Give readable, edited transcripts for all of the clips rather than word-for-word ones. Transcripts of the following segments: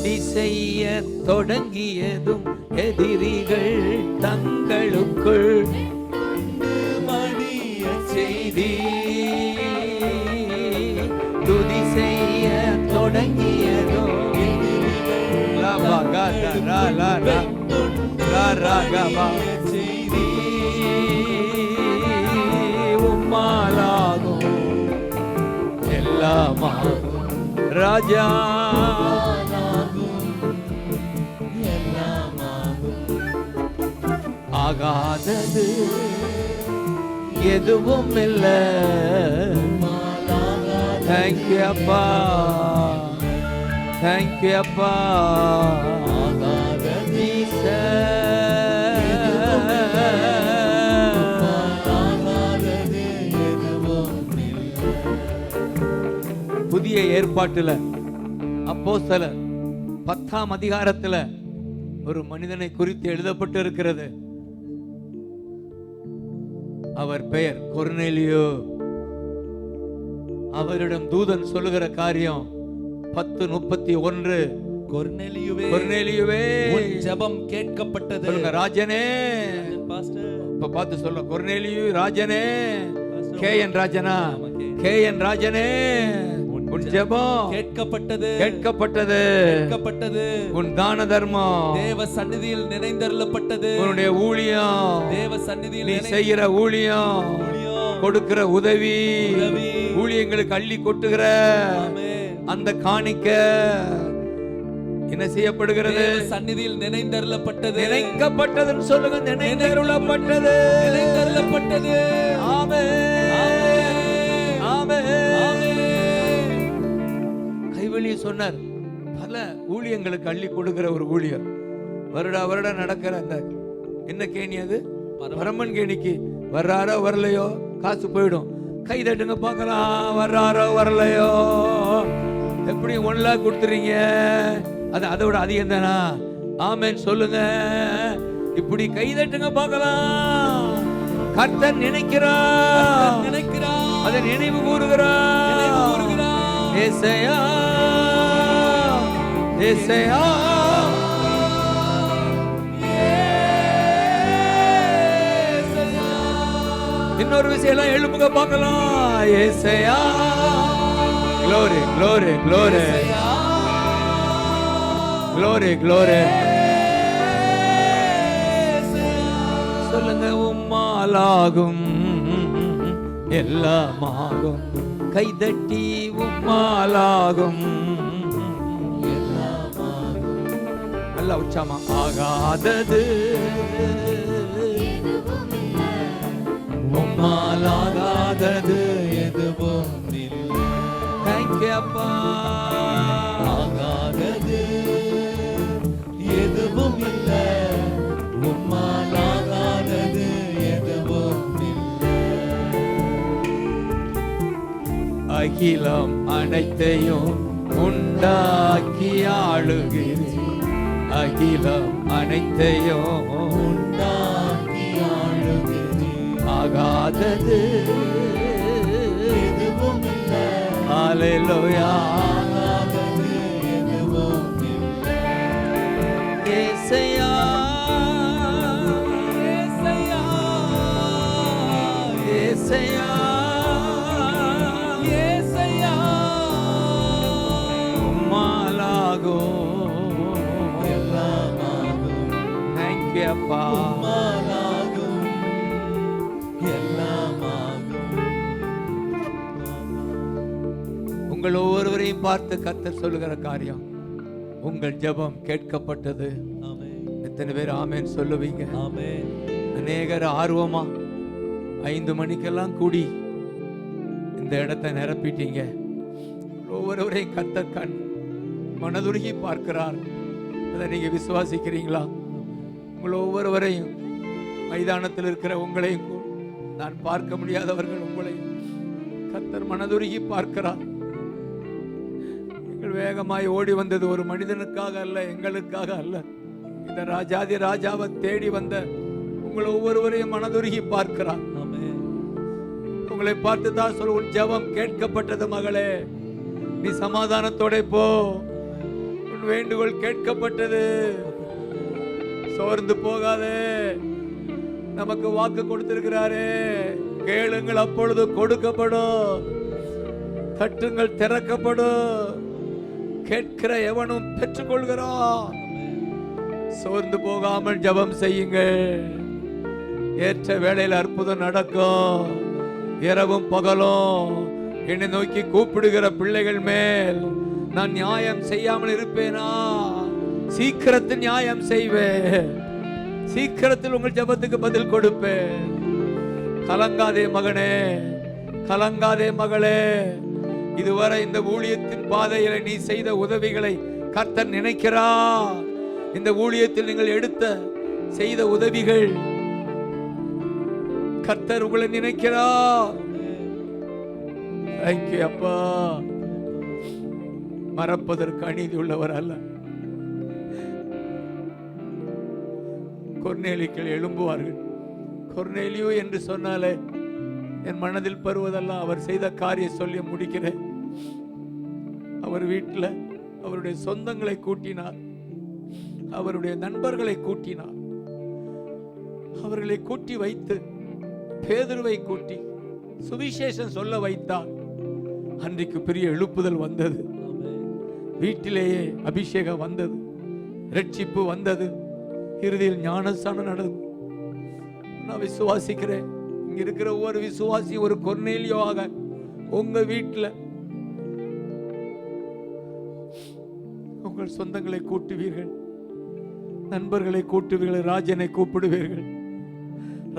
துதி செய்ய தொடங்கியதும் எதிரிகள் தங்களுக்குள் மடிய செய்தி. துதி செய்ய தொடங்கியதும் செய்தி. உம்மாலாகும் எல்லாமாகும் ராஜா. ஆகாதது எதுவும் இல்லை. தேங்க்யூ அப்பா, தேங்க்யூ அப்பா. புதிய ஏற்பாட்டுல அப்போஸ்தலர் 10ஆம் அதிகாரத்துல ஒரு மனிதனை குறித்து எழுதப்பட்டு இருக்கிறது. அவர் பெயர் கொர்நேலியு. அவரிடம் தூதன் சொல்லுகிற காரியம் 10:31. கொர்நேலியுவே, கொர்நேலியுவே, உன் ஜெபம் கேட்கப்பட்டது. சொல்லுங்க ராஜனே. இப்ப பார்த்து சொல்ல, கொர்நேலியு ராஜனே. கேஎன் ராஜனா, கேஎன் ராஜனே, உன் ஜெபம் கேட்கப்பட்டது, கேட்கப்பட்டது, கேட்கப்பட்டது. உன் தான தர்மம் தேவ சந்நிதியில் நினைந்தருளப்பட்டது. உன்னுடைய ஊழியம், தேவ சந்நிதியில் நீ செய்கிற ஊழியம், கொடுக்கிற உதவி, ஊழியங்களுக்கு அள்ளி கொட்டுகிற அந்த காணிக்க என்ன செய்யப்படுகிறது? சந்நிதியில் நினைந்தருளப்பட்டது. நினைக்கப்பட்டதுன்னு சொல்லுங்க. நினைந்தருளப்பட்டது, நினைந்தருளப்பட்டது. ஆமென், ஆமென். கைவெளியை சொன்னார். பல ஊழியங்களுக்கு அள்ளி கொடுக்கிற ஒரு ஊழியர். வருட நடக்கிற அந்த என்ன கேணி அது? பரமன் கேணிக்கு வர்றாரோ வரலையோ காசு போயிடும். கை தட்டுங்க பார்க்கலாம். வர்றாரோ வரலையோ எப்படி 1 லாக் கொடுத்துறீங்க? அது அதை விட அதிகம் தானா? ஆமென் சொல்லுங்க. இப்படி கை தட்டுங்க பார்க்கலாம். கர்த்தர் நினைக்கிறார், நினைக்கிறார், அதை நினைவு கூறுகிறார். ஏசையா, ஏசையா, இன்னொரு விஷயம் எல்லாம் எழுப்புங்க பார்க்கலாம். ஏசையா, glory, glory, glory, glory, glory. சொல்லுங்க. உம்மாலாகும் எல்லாமாகும். கைதட்டி உம்மாலாகும் நல்ல உச்சாமா. ஆகாதது உம்மாலாகாதது எதுவும் இல்லை. தேங்க்யூ அப்பா. ஆகாதது எதுவும் இல்லை. உம்மாலாகாதது எதுவும் இல்லை. அகிலம் அனைத்தையும் உண்டாக்கி ஆளுகிறேன். அகிலம் அனைத்தையும் உண்டாக்கி ஆளுகிறேன். ஆகாதது எதுவும் இல்லை. ஹல்லேலூயா. ஆகாதது எதுவும் இல்லை. ஏசையா, ஏசையா, ஏசையா, ஏசையா. உம்மாலாகும் எல்லாமாகும். தேங்க்யூ அப்பா. உம்மாலாகும் எல்லாமாகும். உங்கள் ஒவ்வொருவரையும் பார்த்து கர்த்தர் சொல்லுகிற காரியம், உங்கள் ஜெபம் கேட்கப்பட்டது. ஆமென். எத்தனை பேர் ஆமென் சொல்லுவீங்க? ஆமென். அநேகர் ஆர்வமா 5 மணிக்கெல்லாம் கூடி இந்த இடத்தை நிரப்பிட்டீங்க. ஒவ்வொருவரையும் கர்த்தர் கண் மனதுருகி பார்க்கிறார். அதை நீங்க விசுவாசிக்கிறீங்களா? உங்கள் ஒவ்வொருவரையும், மைதானத்தில் இருக்கிற உங்களையும், நான் பார்க்க முடியாதவர்கள் உங்களையும் கர்த்தர் மனதுருகி பார்க்கிறார். எங்கள் வேகமாய் ஓடி வந்தது ஒரு மனிதனுக்காக அல்ல, எங்களுக்காக அல்ல. இந்த ராஜாதி ராஜாவை தேடி வந்த உங்களை ஒவ்வொருவரையும் மனதுருகி பார்க்கிறார். ஆமென். உங்களை பார்த்து தான் சொல்ல, உன் ஜெபம் கேட்கப்பட்டது மகளே. நீ சமாதானத்தோட போ. உன் வேண்டுகோள் கேட்கப்பட்டது. சோர்ந்து போகாதே, நமக்கு வாக்கு கொடுத்திருக்கிறாரே. கேளுங்கள் அப்பொழுது கொடுக்கப்படும், தட்டுங்கள் திறக்கப்படும், கேட்கிற எவனும் பெற்றுக்கொள்கிறான். சோர்ந்து போகாமல் ஜெபம் செய்யுங்கள். ஏற்ற வேளையில் அற்புதம் நடக்கும். இரவும் பகலும் என்னை நோக்கி கூப்பிடுகிற பிள்ளைகள் மேல் நான் நியாயம் செய்யாமல் இருப்பேனா? சீக்கிரத்தில் நியாயம் செய்வேன். சீக்கிரத்தில் உங்கள் ஜெபத்துக்கு பதில் கொடுப்பேன். கலங்காதே மகனே, கலங்காதே மகளே. இதுவரை இந்த ஊழியத்தின் பாதையில நீ செய்த உதவிகளை கர்த்தர் நினைக்கிறார். இந்த ஊழியத்தில் நீங்கள் செய்த உதவிகள் கர்த்தர் உங்களை நினைக்கிறார். தேங்க்யூ அப்பா. மறப்பதற்கு அநீதி உள்ளவர் அல்ல. கொர்நேலியுக்கள் எழும்புவார்கள். கொர்நேலியு என்று சொன்னாலே என் மனதில் பருவதெல்லாம் அவர் செய்த காரியம் சொல்லி முடிக்கிறேன். அவர் வீட்டில் அவருடைய சொந்தங்களை கூட்டினார், அவருடைய நண்பர்களை கூட்டினார், அவர்களை கூட்டி வைத்து பேதுருவை கூட்டி சுவிசேஷம் சொல்ல வைத்தார். அன்றைக்கு பெரிய எழுப்புதல் வந்தது. வீட்டிலேயே அபிஷேகம் வந்தது, ரட்சிப்பு வந்தது, இறுதியில் ஞானஸ்தானம் நடந்தது. நான் விசுவாசிக்கிறேன், இங்க இருக்கிற ஒவ்வொரு விசுவாசி ஒரு கொர்நேலியோவாக உங்க வீட்டில் உங்கள் சொந்தங்களை கூட்டுவீர்கள், நண்பர்களை கூட்டுவீர்கள், ராஜனை கூப்பிடுவீர்கள்.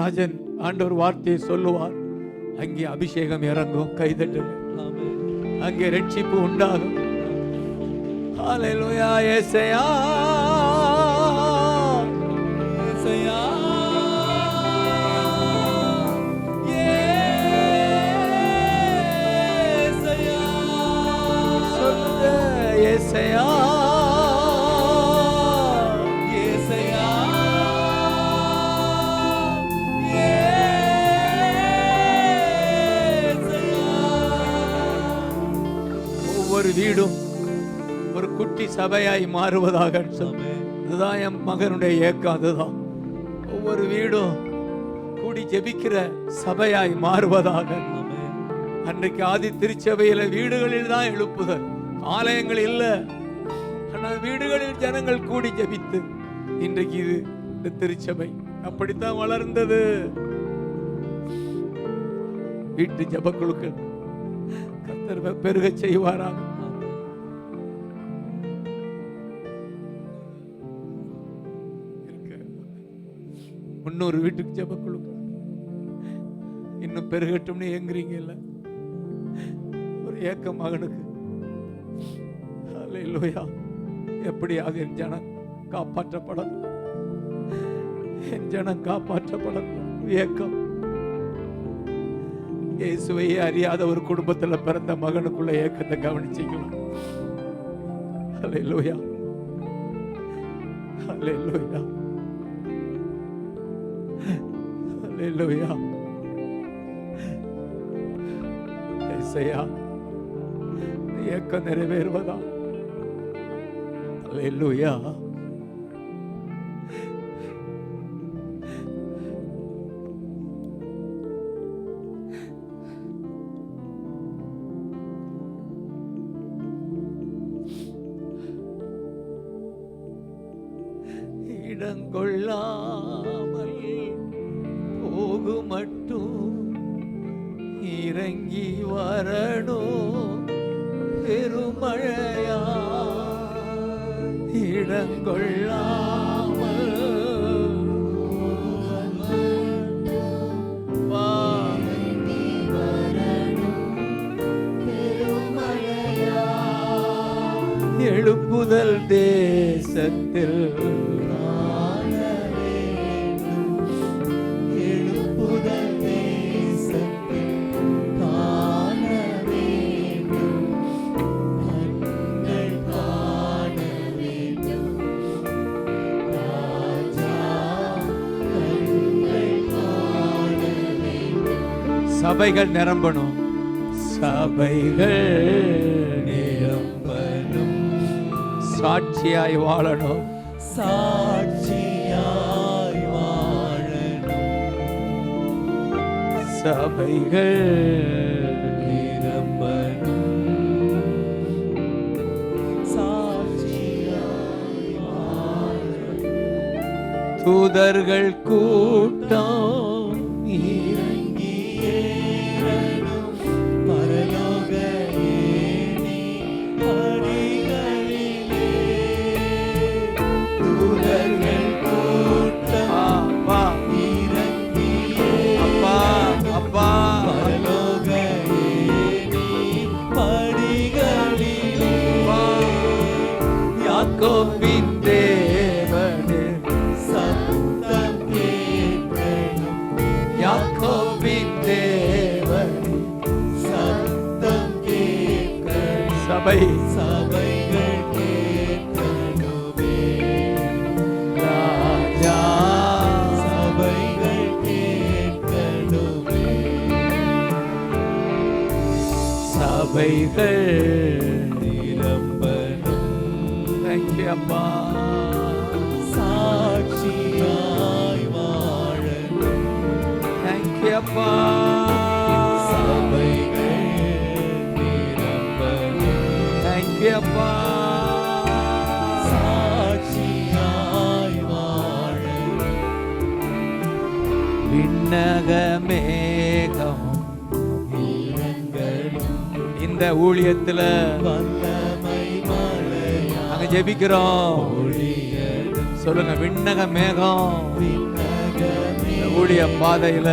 ராஜன் ஆண்டவர் வார்த்தையை சொல்லுவார், அங்கே அபிஷேகம் இறங்கும். கைதட்டுங்க, அங்கே ரட்சிப்பு உண்டாகும். ஹல்லேலூயா. இயேசுவே இயேசுவே இயேசுவே ஒவ்வொரு வீடும் ஒரு குட்டி சபையாய் மாறுவதாக. அதுதான் என் மகனுடைய ஏக்கம். அதுதான் ஒவ்வொரு வீடும் கூடி ஜெபிக்கிற சபையாய் மாறுவதாக. அன்றைக்கு ஆதி திருச்சபையில வீடுகளில் தான் எழுப்புதல், ஆலயங்கள் இல்லை. ஆனால் வீடுகளில் ஜனங்கள் கூடி ஜெபித்து, இன்றைக்கு இது இந்த திருச்சபை அப்படித்தான் வளர்ந்தது. வீட்டு ஜெபக்குழுக்கள் கர்த்தர் பெருக செய்வாராக. முன்னூறு வீட்டுக்கு ஜெபக்குழு இன்னும் பெருகட்டும்னு ஏங்குறீங்க இல்ல? ஒரு ஏக்கம் மகனுக்கு. ஹல்லேலூயா. எப்படியாக என் ஜனம் காப்பாற்றப்படணும், என் ஜனம் காப்பாற்றப்படணும். ஏக்கம். இயேசுவையே அறியாத ஒரு குடும்பத்துல பிறந்த மகனுக்குள்ள ஏக்கத்தை கவனிச்சிக்கலாம். ஹல்லேலூயா, ஹல்லேலூயா, ஹல்லேலூயா. இயேசுயா, ஏக்கம் நிறைவேறுவதா? ஹல்லேலூயா. இடங்கொள்ளாமல் போகு மட்டும் இறங்கி வரணும் பெருமழையா. இடங்கொள்ளாமல் எழுப்புதல் தேசத்தில் சபைகள் நிரம்பணும், சபைகள் நிரம்பணும், சாட்சியாய் வாழணும். சாட்சியாய் வாழணும். சபைகள் நிரம்பணும். சாட்சியாய் வாழணும். தூதர்கள் கூட்டம் இறங்கி ஏறணும். பரலோக ஏணி படிகளிலே. தூதர்கள் கூட்டம் அப்பா இறங்கி அப்பா அப்பா பரலோக ஏணி படிகளிலே. யாக்கோபின் தேவனே சத்தம் கேட்கணும். யாக்கோபின் தேவனே சத்தம் கேட்கணும். சபை சபைகள் கேட்கணுமே. ராஜா சபைகள் கேட்கணுமே. சபைகள் நிரம்பணும். தேங்க்யூ அப்பா. சாட்சியாய் வாழணும். தேங்க்யூ அப்பா. சபைகள் நிரம்பணும். தேங்க்யூ அப்பா. சாட்சியாய் வாழணும். விண்ணக மேகம் இறங்கணும். இந்த ஊழியத்துல வல்லமை மழையா நாங்க ஜெபிக்கிறோம். பொழியணும். சொல்லுங்க, விண்ணக மேகம் விண்ணகமே இந்த ஊழிய பாதையில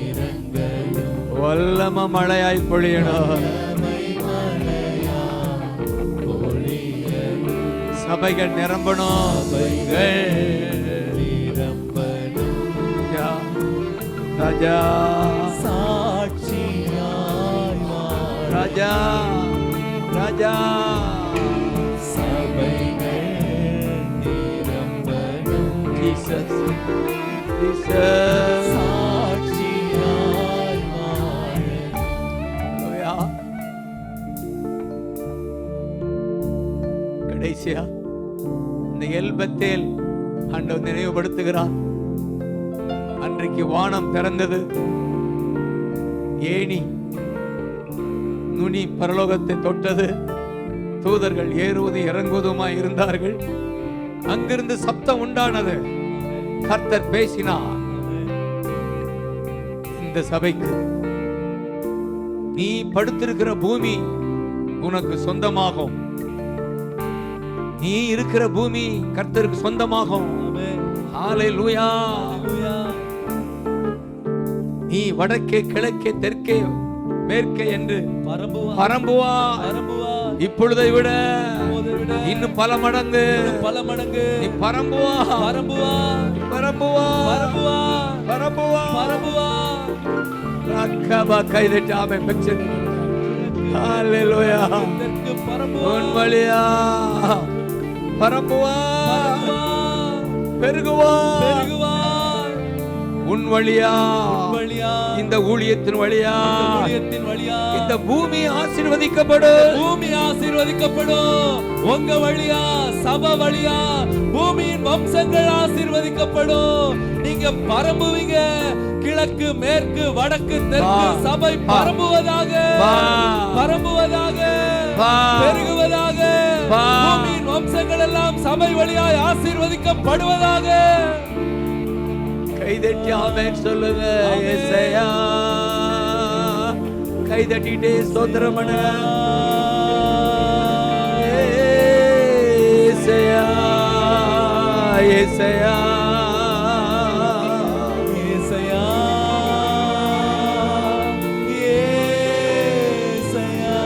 இறங்கணும். வல்லம மழையாய் பொழியணும். வல்லமை மழையா பொழியணும். சபைகள் நிரம்பணும். சபைகள் நிரம்பணும். ராஜா சாட்சியாய் வாழ ராஜா ராஜா சபைகள் நிரம்பணும். Jesus Jesus. சாட்சியாய் வாழ ஹalleluya. கடைசியா இந்த எல்பத்தேல் ஆண்டவர் நினைவுபடுத்துகிறார். அன்றைக்கு வானம் திறந்தது, ஏணி நுனி பரலோகத்தை தொட்டது, தூதர்கள் ஏறுவது இறங்குவதுமாய் இருந்தார்கள். அங்கிருந்து சப்தம் உண்டானது. கர்த்தர் பேசினார் இந்த சபைக்கு, நீ படுத்திருக்கிற பூமி உனக்கு சொந்தமாகும். நீ இருக்கிற பூமி கர்த்தருக்கு சொந்தமாகும். ஹalleluya. நீ வடக்கே கிழக்கே தெற்கே மேற்கே என்று பரம்புவா. இப்பொழுதை விட இன்னும் பல மடங்கு நீ பரம்புவா பரம்புவா பரம்புவா பரம்புவா. ரக்கபா கைதட்டி ஆமென் பெற்று. ஹalleluya. உன் வழியா பரம்புவா பெருகுவா. உன் வழியா இந்த ஊழியத்தின் வழியா இந்த பூமி ஆசீர்வதிக்கப்படும். உங்க வழியா சபை வழியா பூமியின் வம்சங்கள் ஆசீர்வதிக்கப்படும். நீங்க பரம்புவீங்க. கிழக்கு மேற்கு வடக்கு தெற்கு சபை பரம்புவதாக பெருகுவதாக. பூமியின் வம்சங்கள் எல்லாம் சபை வழியாய் ஆசீர்வதிக்கப்படுவதாக. கைதட்டி ஆமென் சொல்லுங்க. ஏசாயா கைதட்டிட்டே ஸ்தோத்திரம் பண்ணுங்க. ஏசாயா ஏசாயா ஏசாயா ஏசாயா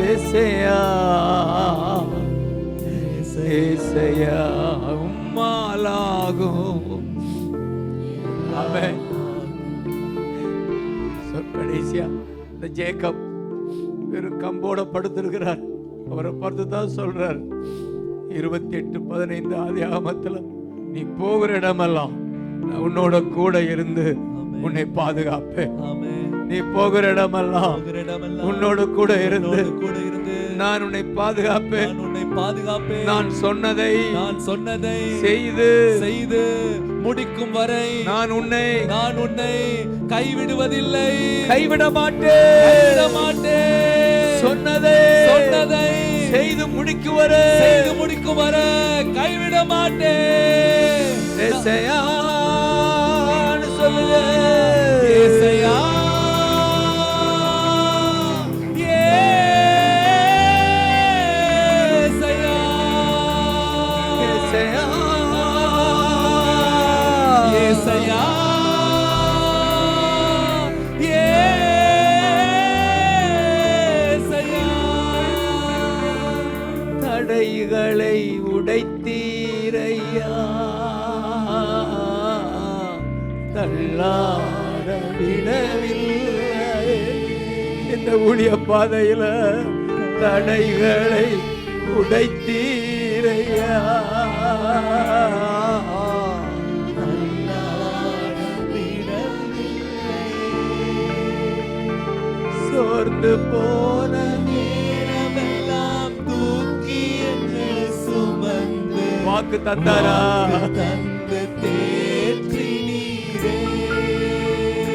ஏசாயா ஏசாயா உம்மாலாகும். ஆமென். கடைசியா இந்த ஜேக்கப் வெறும் கம்போட படுத்திருக்கிறார். அவரை பார்த்து தான் சொல்றார் 28:15 ஆதியாகமத்துல, நீ போகிற இடமெல்லாம் நான் உன்னோட கூட இருந்து உன்னை பாதுகாப்பேன். நீ போகிற இடமெல்லாம் உன்னோடு கூட இருந்து நான் உன்னை பாதுகாப்பேன். நான் உன்னை பாதுகாப்பேன். நான் சொன்னதை செய்து செய்து முடிக்கும் வரை நான் உன்னை கைவிடுவதில்லை, கைவிட மாட்டேன். சொன்னதை செய்து முடிக்கும் வரை கைவிட மாட்டேன். ஏசாயான்னு சொல்லுங்க. ஏசாயா, தடைகளை உடைத்தீரையா, தள்ளாட விடவில்லை. இந்த ஊழிய பாதையில தடைகளை உடைத்தீரையா, சோர்ந்து போன நேரமெல்லாம் தூக்கி என்னை சுமந்து வாக்கு தந்தாரா, தந்து தேற்றி நீரே.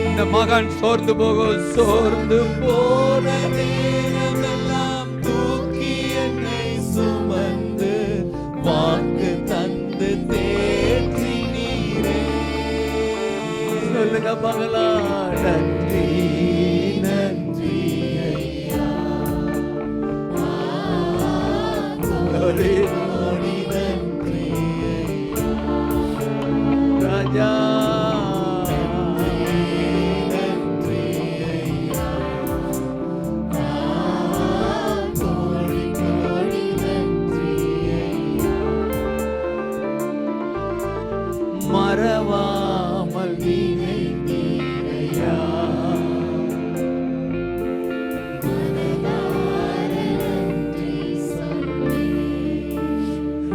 இந்த மகன் சோர்ந்து போன நேரமெல்லாம் தூக்கி என்னை சுமந்து வாக்கு தந்து தேற்றி நீரே. சொல்லுங்க மகளா, நன்றி நன்றி ஐயா. கோடி கோடி நன்றி ஐயா. ராஜா நன்றி ஐயா. கோடி கோடி நன்றி ஐயா. மறவாமல் நீரையா,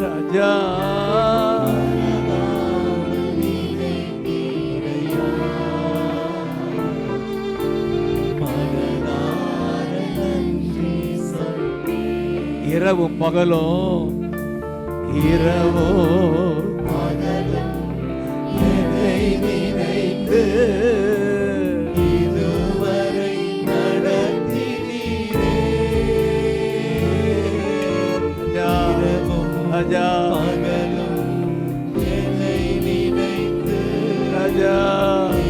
ராஜா இரவும் பகலும் என்னை நினைத்து இதுவரை நடத்தினீரே. ராஜா பகலும் என்னை நினைத்து ராஜா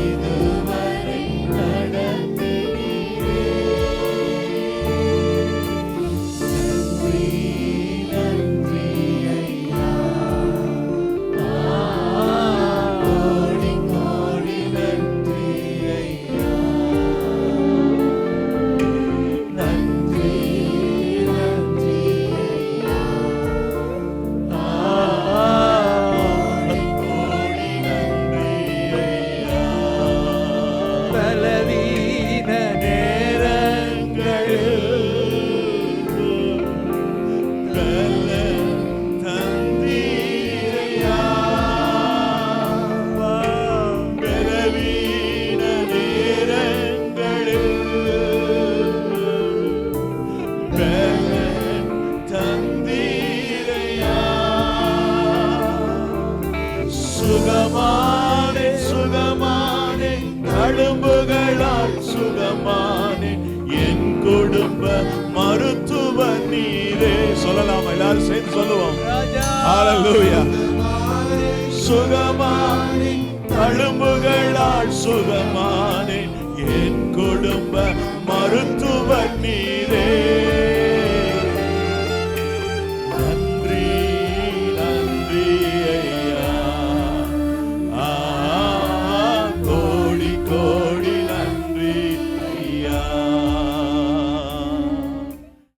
இதுவரை நடத்தினீரே. நன்றி நன்றி ஐயா. கோடி கோடி நன்றி ஐயா. நன்றி நன்றி ஐயா. கோடி நன்றி ஐயா. பலவீன நேரங்களில் தந்தீரையா. பலவீன நேரங்களில் தந்தீரையா. சுகமானே சுகமானே தழும்புகளால் சுகமானே என் குடும்ப மருத்துவ நீரே. சொல்லலாம், எல்லாரும் சேர்ந்து சொல்லுவோம். ஹalleluya. சுகமானே தழும்புகளால் சுகமானே என் குடும்ப மருத்துவ நீரே.